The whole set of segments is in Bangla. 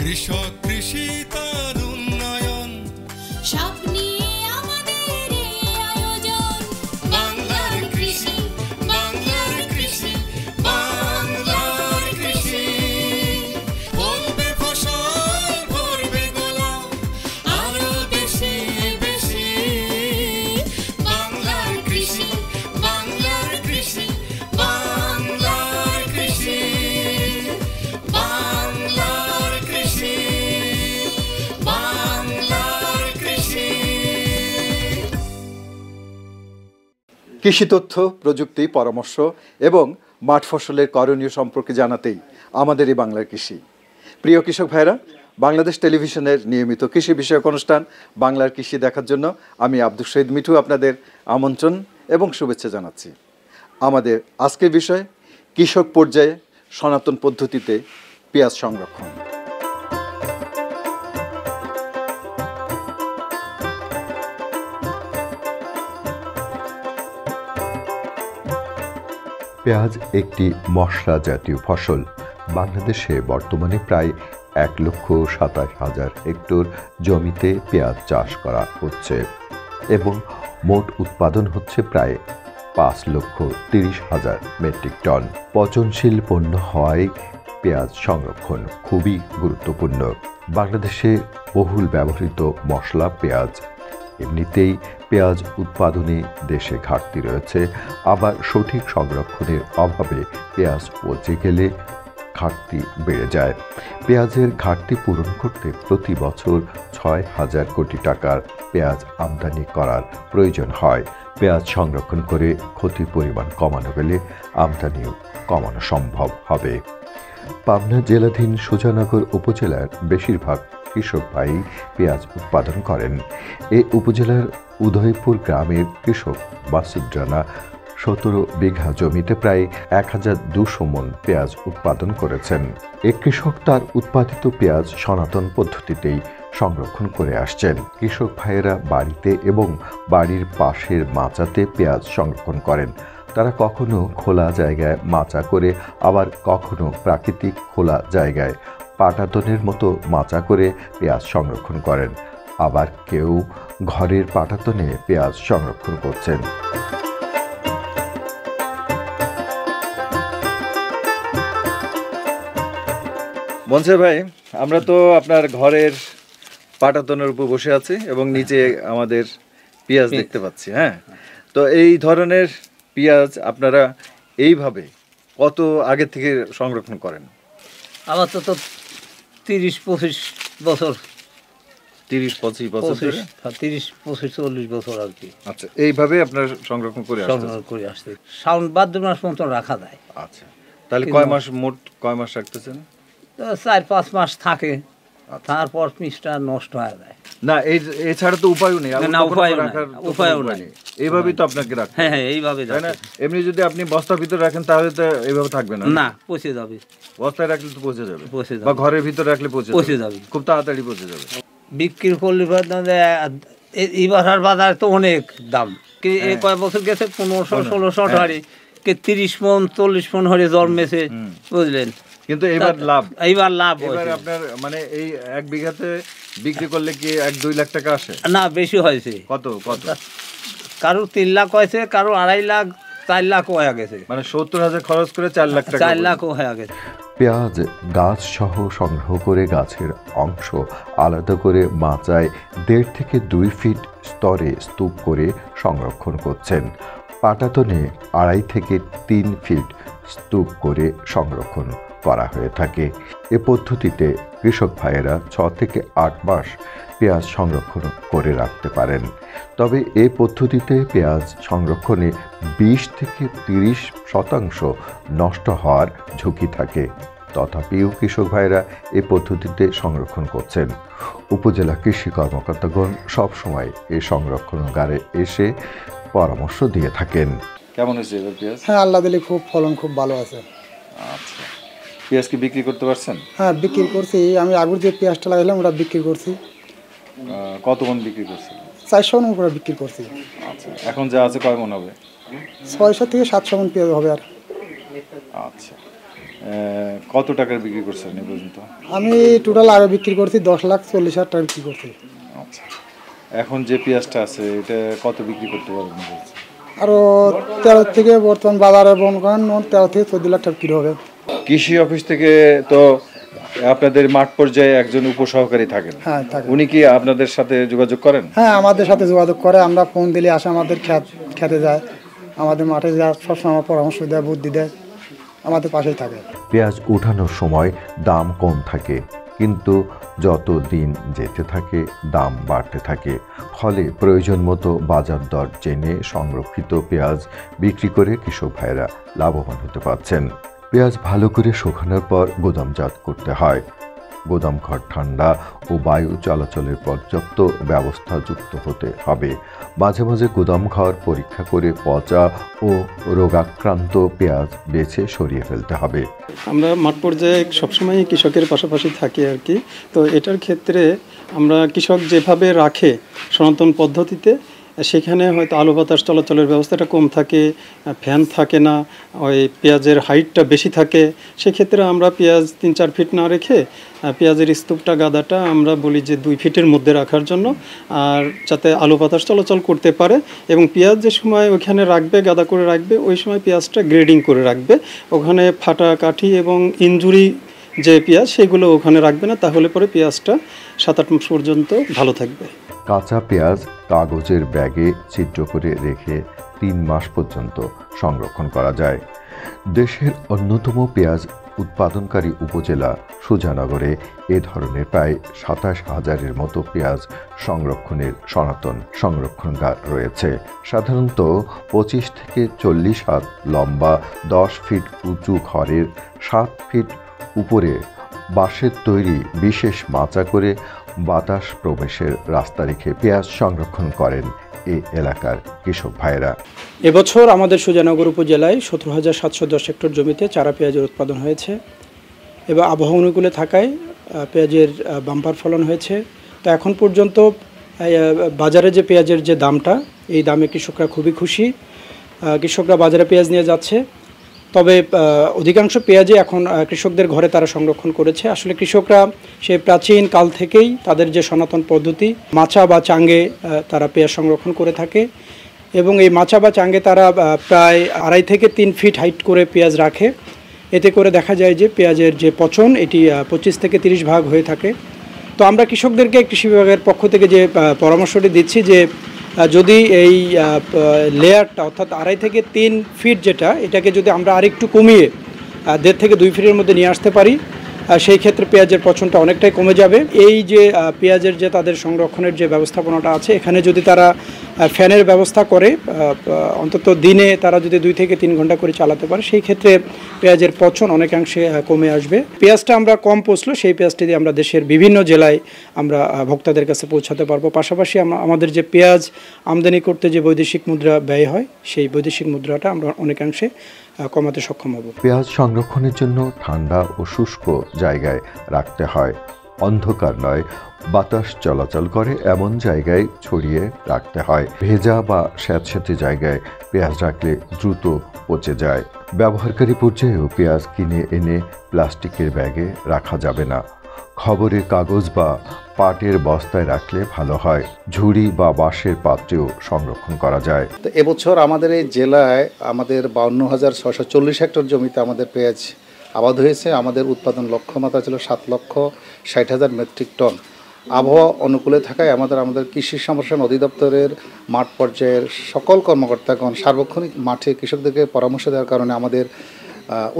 কৃষক কৃষি তার উন্নয়ন সব নিয়ে আমাদের এই আয়োজন। বাংলার কৃষি, বাংলার কৃষি, বাংলার কৃষি। ফলবে ফসল, ভরবে গোলা, আরো বেশি বেশি। বাংলার কৃষি, বাংলার কৃষি, বাংলার কৃষি, বাংলার কৃষি, বাংলার কৃষি। কৃষি তথ্য, প্রযুক্তি, পরামর্শ এবং মাঠ ফসলের করণীয় সম্পর্কে জানাতেই আমাদের এই বাংলার কৃষি। প্রিয় কৃষক ভাইরা, বাংলাদেশ টেলিভিশনের নিয়মিত কৃষি বিষয়ক অনুষ্ঠান বাংলার কৃষি দেখার জন্য আমি আব্দুল শহীদ মিঠু আপনাদের আমন্ত্রণ এবং শুভেচ্ছা জানাচ্ছি। আমাদের আজকের বিষয় কৃষক পর্যায়ে সনাতন পদ্ধতিতে পেঁয়াজ সংরক্ষণ। পেঁয়াজ একটি মশলা জাতীয় ফসল। বাংলাদেশে বর্তমানে প্রায় 1,27,000 হেক্টর জমিতে পেঁয়াজ চাষ করা হচ্ছে এবং মোট উৎপাদন হচ্ছে প্রায় 5,30,000 মেট্রিক টন। পচনশীল পণ্য হওয়ায় পেঁয়াজ সংরক্ষণ খুবই গুরুত্বপূর্ণ। বাংলাদেশে বহুল ব্যবহৃত মশলা পেঁয়াজ। এমনিতেই পেঁয়াজ উৎপাদনে দেশে ঘাটতি রয়েছে, আবার সঠিক সংরক্ষণের অভাবে পেঁয়াজ পচে গেলে ঘাটতি বেড়ে যায়। পেঁয়াজের ঘাটতি পূরণ করতে প্রতি বছর 6,000 কোটি টাকার পেঁয়াজ আমদানি করার প্রয়োজন হয়। পেঁয়াজ সংরক্ষণ করে ক্ষতির পরিমাণ কমানো গেলে আমদানিও কমানো সম্ভব হবে। পাবনা জেলাধীন সুজানগর উপজেলার বেশিরভাগ কৃষক ভাই পেঁয়াজ উৎপাদন করেন। এ উপজেলার উদয়পুর গ্রামের কৃষক মাসুদ রানা 17 বিঘা জমিতে প্রায় 1,200 মণ পেঁয়াজ উৎপাদন করেছেন। এ কৃষক তার উৎপাদিত পেঁয়াজ সনাতন পদ্ধতিতেই সংরক্ষণ করে আসছেন। কৃষক ভাইয়েরা বাড়িতে এবং বাড়ির পাশের মাচাতে পেঁয়াজ সংরক্ষণ করেন। তারা কখনো খোলা জায়গায় মাচা করে, আবার কখনো প্রাকৃতিক খোলা জায়গায় পাটাতনের মতো মাচা করে পেঁয়াজ সংরক্ষণ করেন। আবার কেউ ঘরের পাটাতনে পেঁয়াজ সংরক্ষণ করছেন। মনসুর ভাই, আমরা তো আপনার ঘরের পাটাতনের উপর বসে আছি এবং নিচে আমাদের পেঁয়াজ দেখতে পাচ্ছি। হ্যাঁ, তো এই ধরনের পেঁয়াজ আপনারা এইভাবে কত আগে থেকে সংরক্ষণ করেন? আমার তো 30-25 বছর, 30-25 বছর, 30-25-40 বছর আর কি। আচ্ছা, এইভাবে আপনার সংরক্ষণ করে সংরক্ষণ করে আসছে। শ্রাবণ ভাদ্র মাস পর্যন্ত রাখা যায়। আচ্ছা, তাহলে কয় মাস, মোট কয় মাস রাখতেছেন? 4-5 মাস থাকে, তারপর পিসটা নষ্ট হয়ে যায়। না, এছাড়া তো উপায়ও নেই। না, উপায়ও নাই। এইভাবেই তো আপনাকে রাখতে। হ্যাঁ হ্যাঁ, এইভাবে তাই না? এমনি যদি আপনি বস্তার ভিতরে রাখেন তাহলে তো এইভাবে থাকবে না। না, পচে যাবে। বস্তায় রাখলে তো পচে যাবে, পচে যাবে। বা ঘরের ভিতরে রাখলে পচে যাবে, খুব তাড়াতাড়ি পচে যাবে। বিক্রি করলে এবার বাজার তো অনেক দাম। এই কয়েক বছর গেছে 1500-1600 টাকা, 30 মণ 40 মণ হয়ে জন্মেছে, বুঝলেন। কিন্তু এবার লাভ, এবার আপনার মানে এই 1 বিঘাতে বিক্রি করলে কি 1-2 লাখ টাকা আসে? না, বেশি হয়েছে। কত? কারো 3 লাখ হয়েছে, কারো 2.5 লাখ, 4 লাখ হয়ে গেছে। মানে 70,000 খরচ করে 4 লাখ টাকা, 4 লাখ হয়ে গেছে। পেঁয়াজ গাছ সহ সংগ্রহ করে গাছের অংশ আলাদা করে মাচায় 1.5 থেকে 2 ফিট স্তরে স্তূপ করে সংরক্ষণ করছেন। পাটাতনে 2.5 থেকে 3 ফিট স্তূপ করে সংরক্ষণ করা হয়ে থাকে। এ পদ্ধতিতে কৃষক ভাইয়েরা 6 থেকে 8 মাস পেঁয়াজ সংরক্ষণ করে রাখতে পারেন। তবে এ পদ্ধতিতে পেঁয়াজ সংরক্ষণে 20 থেকে 30% নষ্ট হওয়ার ঝুঁকি থাকে। তথাপিও কৃষক ভাইয়েরা এ পদ্ধতিতে সংরক্ষণ করছেন। উপজেলা কৃষি কর্মকর্তাগণ সবসময় এই সংরক্ষণাগারে এসে পরামর্শ দিয়ে থাকেন। কেমন হয়েছে এবার পেঁয়াজ? হ্যাঁ, আল্লাহ দিলে খুব ফলন খুব ভালো আছে। আচ্ছা, পেঁয়াজ কি বিক্রি করতে পারছেন? হ্যাঁ, বিক্রি করছি। আমি আগুর যে পেঁয়াজটা লাগাইলাম ওটা বিক্রি করছি। কত মণ বিক্রি করছেন? 400 মণ করে বিক্রি করছি। আচ্ছা, এখন যা আছে কয় মণ হবে? 600 থেকে 700 মণ পেঁয়াজ হবে। আর আচ্ছা, কত টাকার বিক্রি করছেন এই পর্যন্ত? আমি টোটাল আগে বিক্রি করছি 10,40,000 টাকা বিক্রি করছি। আচ্ছা, এখন যে পেঁয়াজটা আছে এটা কত বিক্রি করতে পারবেন? আরও 13 থেকে বর্তমান বাজারে মনে করেন 13 থেকে 14 লাখ টাকা বিক্রি হবে। কৃষি অফিস থেকে তো আপনাদের মাঠ পর্যায়ে একজন উপসহকারী থাকেন, হ্যাঁ থাকে। উনি কি আপনাদের সাথে যোগাযোগ করেন? হ্যাঁ আমাদের সাথে যোগাযোগ করে, আমরা ফোন দিলে আসে, আমাদের খেতে যায়, আমাদের মাঠে যায়, সবসময় আমার পরামর্শ দেয়, বুদ্ধি দেয়, আমাদের পাশেই থাকে। পেঁয়াজ ওঠানোর সময় দাম কম থাকে, কিন্তু যত দিন যেতে থাকে দাম বাড়তে থাকে। ফলে প্রয়োজন মতো বাজার দর জেনে সংরক্ষিত পেঁয়াজ বিক্রি করে কৃষক ভাইয়েরা লাভবান হতে পারছেন। পেঁয়াজ ভালো করে শুকানোর পর গোদামজাত করতে হয়। গোদামঘর ঠান্ডা ও বায়ু চলাচলের পর্যাপ্ত ব্যবস্থা যুক্ত হতে হবে। মাঝে মাঝে গোদামঘর পরীক্ষা করে পচা ও রোগাক্রান্ত পেঁয়াজ বেছে সরিয়ে ফেলতে হবে। আমরা মাঠ পর্যায়ে সবসময় কৃষকের পাশাপাশি থাকি আর কি। তো এটার ক্ষেত্রে আমরা কৃষক যেভাবে রাখে সনাতন পদ্ধতিতে, সেখানে হয়তো আলো বাতাস চলাচলের ব্যবস্থাটা কম থাকে, ফ্যান থাকে না, ওই পেঁয়াজের হাইটটা বেশি থাকে। সেক্ষেত্রে আমরা পেঁয়াজ 3-4 ফিট না রেখে পেঁয়াজের স্তূপটা গাদাটা আমরা বলি যে 2 ফিটের মধ্যে রাখার জন্য, আর যাতে আলো বাতাস চলাচল করতে পারে। এবং পেঁয়াজ যে সময় ওইখানে রাখবে, গাদা করে রাখবে, ওই সময় পেঁয়াজটা গ্রেডিং করে রাখবে। ওখানে ফাটা কাঠি এবং ইনজুরি যে পেঁয়াজ সেগুলো ওখানে রাখবে না, তাহলে পরে পেঁয়াজটা 7-8 মাস পর্যন্ত ভালো থাকবে। কাঁচা পেঁয়াজ কাগজের ব্যাগে ছিদ্র করে রেখে 3 মাস পর্যন্ত সংরক্ষণ করা যায়। দেশের অন্যতম পেঁয়াজ উৎপাদনকারী উপজেলা সুজানগরে এ ধরনের প্রায় 27,000-এর মতো পেঁয়াজ সংরক্ষণের সনাতন সংরক্ষণগার রয়েছে। সাধারণত 25 থেকে 40 হাত লম্বা 10 ফিট উঁচু ঘরের 7 ফিট উপরে বাঁশের তৈরি বিশেষ মাচা করে বাতাস প্রবেশের রাস্তা রেখে পেঁয়াজ সংরক্ষণ করেন এই এলাকার কৃষক ভাইয়েরা। এবছর আমাদের সুজানগর উপজেলায় 17,710 হেক্টর জমিতে চারা পেঁয়াজের উৎপাদন হয়েছে এবং আবহাওয়া অনুকূলে থাকায় পেঁয়াজের বাম্পার ফলন হয়েছে। তো এখন পর্যন্ত বাজারে যে পেঁয়াজের যে দামটা, এই দামে কৃষকরা খুবই খুশি। কৃষকরা বাজারে পেঁয়াজ নিয়ে যাচ্ছে, তবে অধিকাংশ পেঁয়াজে এখন কৃষকদের ঘরে তারা সংরক্ষণ করেছে। আসলে কৃষকরা সেই প্রাচীন কাল থেকেই তাদের যে সনাতন পদ্ধতি মাচা বা চাঙ্গে তারা পেঁয়াজ সংরক্ষণ করে থাকে, এবং এই মাচা বা চাঙ্গে তারা প্রায় 2.5 থেকে 3 ফিট হাইট করে পেঁয়াজ রাখে। এতে করে দেখা যায় যে পেঁয়াজের যে পচন এটি 25 থেকে 30 ভাগ হয়ে থাকে। তো আমরা কৃষকদেরকে কৃষি বিভাগের পক্ষ থেকে যে পরামর্শটি দিচ্ছি যে যদি এই লেয়ারটা অর্থাৎ 2.5 থেকে 3 ফিট যেটা, এটাকে যদি আমরা আরেকটু কমিয়ে 1.5 থেকে 2 ফিটের মধ্যে নিয়ে আসতে পারি, সেই ক্ষেত্রে পেঁয়াজের পচনটা অনেকটাই কমে যাবে। এই যে পেঁয়াজের যে তাদের সংরক্ষণের যে ব্যবস্থাপনাটা আছে, এখানে যদি তারা ফ্যানের ব্যবস্থা করে অন্তত দিনে তারা যদি 2 থেকে 3 ঘন্টা করে চালাতে পারে, সেই ক্ষেত্রে পেঁয়াজের পচন অনেকাংশে কমে আসবে। পেঁয়াজটা আমরা কম পচলো, সেই পেঁয়াজটি দিয়ে আমরা দেশের বিভিন্ন জেলায় আমরা ভোক্তাদের কাছে পৌঁছাতে পারবো। পাশাপাশি আমাদের যে পেঁয়াজ আমদানি করতে যে বৈদেশিক মুদ্রা ব্যয় হয়, সেই বৈদেশিক মুদ্রাটা আমরা অনেকাংশে কমাতে সক্ষম হব। পেঁয়াজ সংরক্ষণের জন্য ঠান্ডা ও শুষ্ক জায়গায় রাখতে হয়। অন্ধকার নয়, বাতাস চলাচল করে এমন জায়গায় ছড়িয়ে রাখতে হয়। ভেজা বা স্যাঁতস্যাঁতে জায়গায় পেঁয়াজ রাখলে দ্রুত পচে যায়। ব্যবহারকারী পর্যায়েও পেঁয়াজ কিনে এনে প্লাস্টিকের ব্যাগে রাখা যাবে না। খবরের কাগজ বা পাটের বস্তায় রাখলে ভালো হয়। ঝুড়ি বা বাঁশের পাত্রেও সংরক্ষণ করা যায়। তো এবছর আমাদের এই জেলায় আমাদের 52,640 হেক্টর জমিতে আমাদের পেঁয়াজ আবাদ হয়েছে। আমাদের উৎপাদন লক্ষ্যমাত্রা ছিল 7,60,000 মেট্রিক টন। আবহাওয়া অনুকূলে থাকায় আমাদের কৃষি সম্প্রসারণ অধিদপ্তরের মাঠ পর্যায়ের সকল কর্মকর্তাগণ সার্বক্ষণিক মাঠে কৃষকদেরকে পরামর্শ দেওয়ার কারণে আমাদের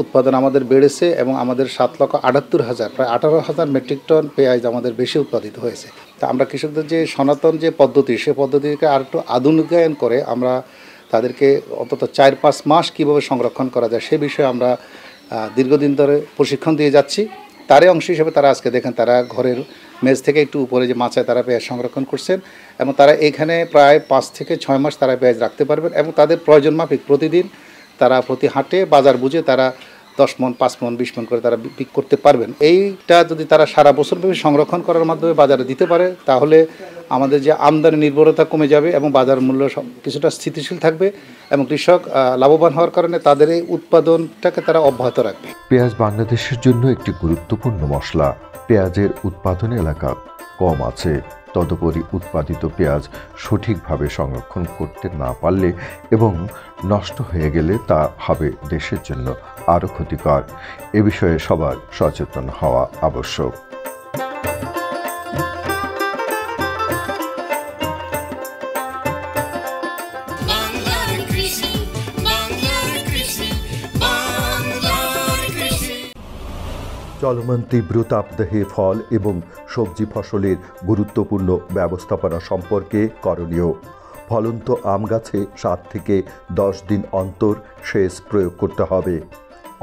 উৎপাদন আমাদের বেড়েছে এবং আমাদের 7,78,000 প্রায় 18,000 মেট্রিক টন পেঁয়াজ আমাদের বেশি উৎপাদিত হয়েছে। তা আমরা কৃষকদের যে সনাতন যে পদ্ধতি, সে পদ্ধতিকে আর একটু আধুনিকায়ন করে আমরা তাদেরকে অন্তত 4-5 মাস কীভাবে সংরক্ষণ করা যায় সে বিষয়ে আমরা দীর্ঘদিন ধরে প্রশিক্ষণ দিয়ে যাচ্ছি। তারই অংশ হিসেবে তারা আজকে দেখেন তারা ঘরের মেজ থেকে একটু উপরে যে মাচায় তারা পেঁয়াজ সংরক্ষণ করছেন এবং তারা এইখানে প্রায় 5 থেকে 6 মাস তারা পেঁয়াজ রাখতে পারবেন এবং তাদের প্রয়োজন মাফিক প্রতিদিন তারা প্রতি হাটে বাজার বুঝে তারা 10 মণ 5 মণ 20 মণ করে তারা বিক্রি করতে পারবেন। এইটা যদি তারা সারা বছরব্যাপী সংরক্ষণ করার মাধ্যমে বাজারে দিতে পারে তাহলে আমাদের যে আমদানি নির্ভরতা কমে যাবে এবং বাজার মূল্য কিছুটা স্থিতিশীল থাকবে এবং কৃষক লাভবান হওয়ার কারণে তাদের এই উৎপাদনটাকে তারা অব্যাহত রাখবে। পেঁয়াজ বাংলাদেশের জন্য একটি গুরুত্বপূর্ণ মশলা। পেঁয়াজের উৎপাদন এলাকা কম আছে, তদুপরি উৎপাদিত পেঁয়াজ সঠিকভাবে সংরক্ষণ করতে না পারলে এবং নষ্ট হয়ে গেলে তা হবে দেশের জন্য আরও ক্ষতিকর। এ বিষয়ে সবার সচেতন হওয়া আবশ্যক। বাংলার কৃষি, বাংলার কৃষি, বাংলার কৃষি। চলমান তীব্র তাপদাহে ফল এবং সবজি ফসলের গুরুত্বপূর্ণ ব্যবস্থাপনা সম্পর্কে করণীয়। ফলন্ত আম গাছে 7 থেকে 10 দিন অন্তর সেচ প্রয়োগ করতে হবে,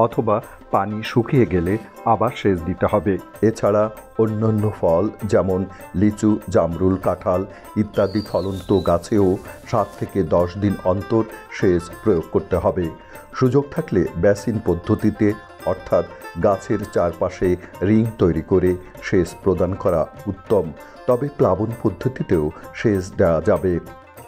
অথবা পানি শুকিয়ে গেলে আবার সেচ দিতে হবে। এছাড়া অন্যান্য ফল যেমন লিচু, জামরুল, কাঁঠাল ইত্যাদি ফলন্ত গাছেও 7 থেকে 10 দিন অন্তর সেচ প্রয়োগ করতে হবে। সুযোগ থাকলে বেসিন পদ্ধতিতে অর্থাৎ গাছের চারপাশে রিং তৈরি করে সেচ প্রদান করা উত্তম, তবে প্লাবন পদ্ধতিতেও সেচ দেওয়া যাবে।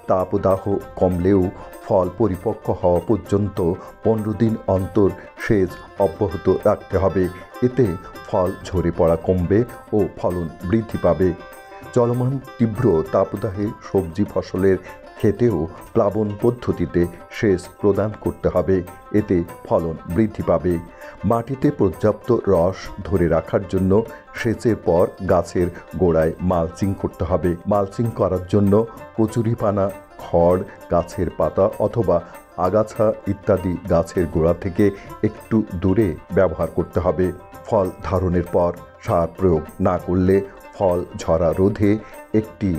তাপদাহ কমলেও ফল পরিপক্ক হওয়া পর্যন্ত 15 দিন অন্তর সেচ অব্যাহত রাখতে হবে। এতে ফল ঝরে পড়া কমবে ও ফলন বৃদ্ধি পাবে। চলমান তীব্র তাপদাহে সবজি ফসলের ক্ষেতেও প্লাবন পদ্ধতিতে সেচ প্রদান করতে হবে, এতে ফলন বৃদ্ধি পাবে। মাটিতে পর্যাপ্ত রস ধরে রাখার জন্য সেচের পর গাছের গোড়ায় মালচিং করতে হবে। মালচিং করার জন্য কচুরিপানা, খড়, গাছের পাতা অথবা আগাছা ইত্যাদি গাছের গোড়া থেকে একটু দূরে ব্যবহার করতে হবে। ফল ধারণের পর সার প্রয়োগ না করলে ফল ঝরা রোধে একটি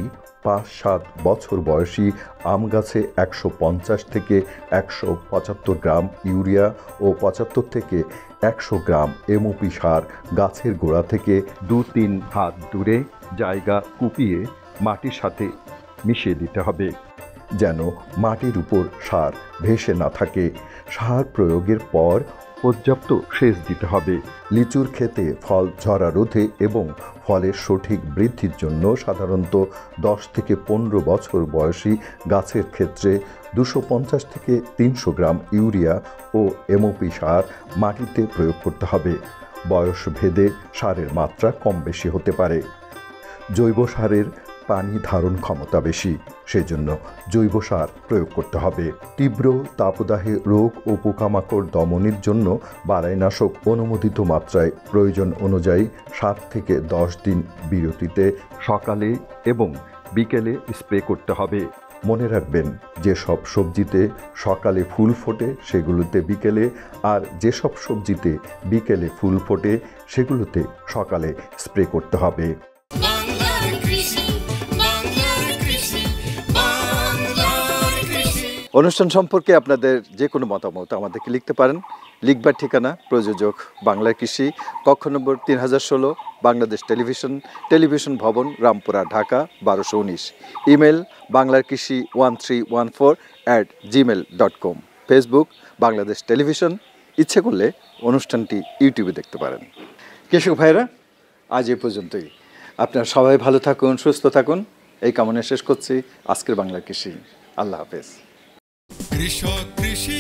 5-7 বছর বয়সী আম গাছে 150 থেকে 175 গ্রাম ইউরিয়া ও 75 থেকে 100 গ্রাম এমওপি সার গাছের গোড়া থেকে 2-3 হাত দূরে জায়গা কুপিয়ে মাটির সাথে মিশিয়ে দিতে হবে, যেন মাটির উপর সার ভেসে না থাকে। সার প্রয়োগের পর পর্যাপ্ত সেচ দিতে হবে। লিচুর ক্ষেতে ফল ঝরা রোধে এবং ফলের সঠিক বৃদ্ধির জন্য সাধারণত 10 থেকে 15 বছর বয়সী গাছের ক্ষেত্রে 250 থেকে 300 গ্রাম ইউরিয়া ও এমওপি সার মাটিতে প্রয়োগ করতে হবে। বয়স ভেদে সারের মাত্রা কম বেশি হতে পারে। জৈব সারের পানি ধারণ ক্ষমতা বেশি, সেজন্য জৈব সার প্রয়োগ করতে হবে। তীব্র তাপদাহে রোগ ও পোকামাকড় দমনের জন্য বালাইনাশক অনুমোদিত মাত্রায় প্রয়োজন অনুযায়ী 7 থেকে 10 দিন বিরতিতে সকালে এবং বিকেলে স্প্রে করতে হবে। মনে রাখবেন, যেসব সবজিতে সকালে ফুল ফোটে সেগুলোতে বিকেলে, আর যেসব সবজিতে বিকেলে ফুল ফোটে সেগুলোতে সকালে স্প্রে করতে হবে। বাংলার কৃষি, বাংলার কৃষি, বাংলার কৃষি। অনুষ্ঠান সম্পর্কে আপনাদের যে কোনো মতামত আমাদেরকে লিখতে পারেন। লিখবার ঠিকানা প্রযোজক বাংলার কৃষি, কক্ষ নম্বর 3016, বাংলাদেশ টেলিভিশন ভবন, রামপুরা, ঢাকা 1219। ইমেল বাংলার কৃষি 1314@gmail.com। Facebook Bangladesh television. ইচ্ছে করলে অনুষ্ঠানটি ইউটিউবে দেখতে পারেন। কৃষক ভাইরা, আজ এ পর্যন্তই। আপনারা সবাই ভালো থাকুন, সুস্থ থাকুন, এই কামনা শেষ করছি আজকের বাংলার কৃষি। আল্লাহ হাফেজ। কৃষক কৃষি